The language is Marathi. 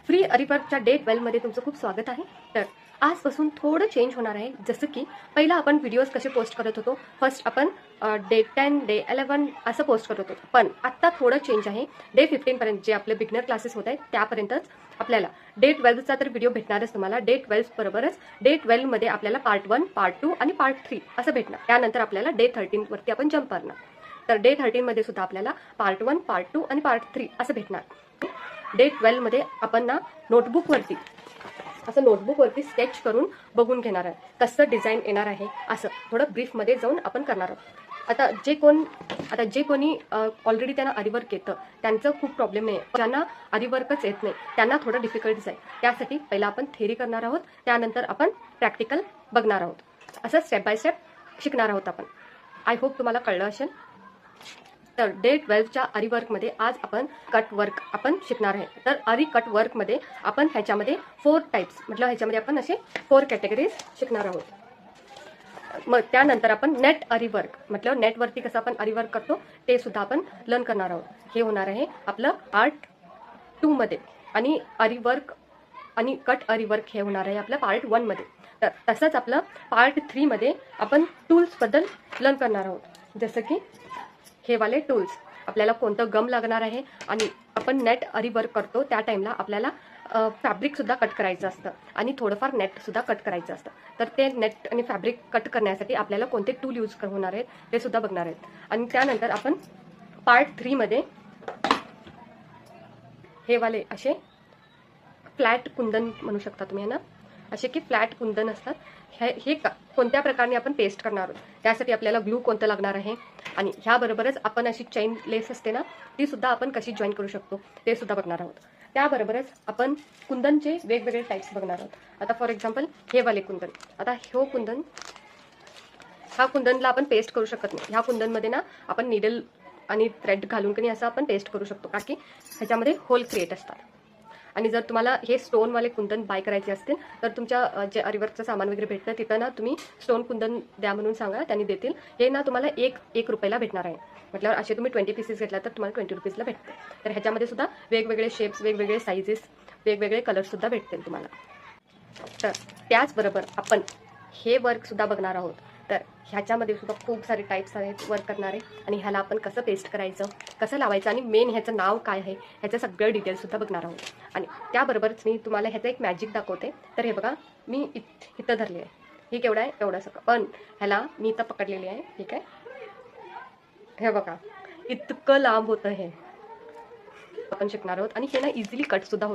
फ्री अरीवर्कच्या डे 12 मध्ये तुमचं खूप स्वागत आहे। तर आजपासून थोडं चेंज होणार आहे। जसं की पहिला आपण व्हिडिओज कसे पोस्ट करत होतो, फर्स्ट आपण डे 10 डे 11 असं पोस्ट करत होतो, पण आता थोडं चेंज आहे। डे 15 पर्यंत जे आपले बिगनर क्लासेस होत आहेत त्यापर्यंतच आपल्याला डे 12 चा तर व्हिडिओ भेटणारच तुम्हाला। डे 12 बरोबरच डे 12 मध्ये आपल्याला पार्ट 1 पार्ट 2 आणि पार्ट 3 असं भेटणार। त्यानंतर आपल्याला डे 13 वरती आपण जंप करणार। तर डे 13 मध्ये सुद्धा आपल्याला पार्ट 1 पार्ट 2 आणि पार्ट 3 असं भेटणार। डे 12 मध्ये आपण ना नोटबुकवरती स्केच करून बघून घेणार आहे, कसं डिझाईन येणार आहे असं थोडं ब्रीफमध्ये जाऊन आपण करणार आहोत। आता जे कोणी ऑलरेडी त्यांना आरीवर्क येतं त्यांचं खूप प्रॉब्लेम नाही, ज्यांना आरीवर्कच येत नाही त्यांना थोडं डिफिकल्ट आहे। त्यासाठी पहिला आपण थेरी करणार आहोत, त्यानंतर आपण प्रॅक्टिकल बघणार आहोत, असं स्टेप बाय स्टेप शिकणार आहोत आपण। आय होप तुम्हाला कळलं असेल। तर डे 12च्या आरीवर्कमध्ये आज आपण कट वर्क आपण शिकणार आहे। तर आरी कट वर्कमध्ये आपण ह्याच्यामध्ये 4 टाइप्स मतलब ह्याच्यामध्ये आपण असे 4 कॅटेगरीज शिकणार आहोत। मग त्यानंतर आपण नेट आरीवर्क मतलब नेटवरती कसं आपण आरीवर्क करतो ते सुद्धा आपण लर्न करणार आहोत। हे होणार आहे आपलं पार्ट 2 मध्ये, आणि आरीवर्क आणि कट आरीवर्क हे होणार आहे आपलं पार्ट 1 मध्ये। तर तसंच आपलं पार्ट 3 मध्ये आपण टूल्स बद्दल लर्न करणार आहोत। जसं की हे वाले टूल्स, आपल्याला कोणतं गम लागणार आहे, आणि आपण नेट आरीवर्क करतो त्या टाइमला आपल्याला फॅब्रिक सुद्धा कट करायचं असतं आणि थोडंफार नेट सुद्धा कट करायचं असतं। तर ते नेट आणि फॅब्रिक कट करण्यासाठी आपल्याला कोणते टूल यूज होणार आहेत ते सुद्धा बघणार आहेत। आणि त्यानंतर आपण पार्ट 3 मध्ये हे वाले असे फ्लॅट कुंदन म्हणू शकता तुम्ही, है ना, असे की फ्लॅट कुंदन असतात। हे कोणत्या प्रकारे आपण पेस्ट करणार आहोत, त्यासाठी आपल्याला ग्लू कोणतं लागणार आहे, आणि ह्याबरोबरच आपण अशी चेन लेस असते ना ती सुद्धा आपण कशी जॉईन करू शकतो ते सुद्धा बघणार आहोत। त्याबरोबरच आपण कुंदनचे वेगवेगळे टाइप्स बघणार आहोत। आता फॉर एक्झाम्पल हे वाले कुंदन, आता ह्या कुंदनला आपण पेस्ट करू शकत नाही। ह्या कुंदनमध्ये ना आपण निडल आणि थ्रेड घालून की असं आपण पेस्ट करू शकतो, कारण की ह्याच्यामध्ये होल क्रिएट असतात। आणि जर तुम्हाला हे स्टोनवाले कुंदन बाय करायचे असतील तर तुमच्या जे आरीवर्कचं सामान वगैरे भेटतं तिथं ना तुम्ही स्टोन कुंदन द्या म्हणून सांगा, त्यांनी देतील। हे ना तुम्हाला एक रुपयाला भेटणार आहे, म्हटलं असे तुम्ही 20 पीसेस घेतला तर तुम्हाला 20 रुपीजला भेटते। तर ह्याच्यामध्ये सुद्धा वेगवेगळे शेप्स, वेगवेगळे साईजेस, वेगवेगळे कलर्स सुद्धा भेटतील तुम्हाला। तर त्याचबरोबर आपण हे वर्क सुद्धा बघणार आहोत। तर ह्याच्यामध्ये सुद्धा खूप सारे टाइप्स आहेत वर्क करणारे, आणि ह्याला आपण कसं पेस्ट करायचं, कसं लावायचं, आणि मेन ह्याचं नाव काय आहे ह्याचं सगळं डिटेल्स सुद्धा बघणार आहोत। आणि त्याबरोबरच मी तुम्हाला ह्याचं एक मॅजिक दाखवते। तर हे बघा, मी इथं धरली आहे, ही केवढं आहे एवढं सगळं, पण ह्याला मी इथं पकडलेली आहे, ठीक आहे। हे बघा इतकं लांब होतं हे आपण शिकणार आहोत, आणि हे ना इझिली कट सुद्धा होतं।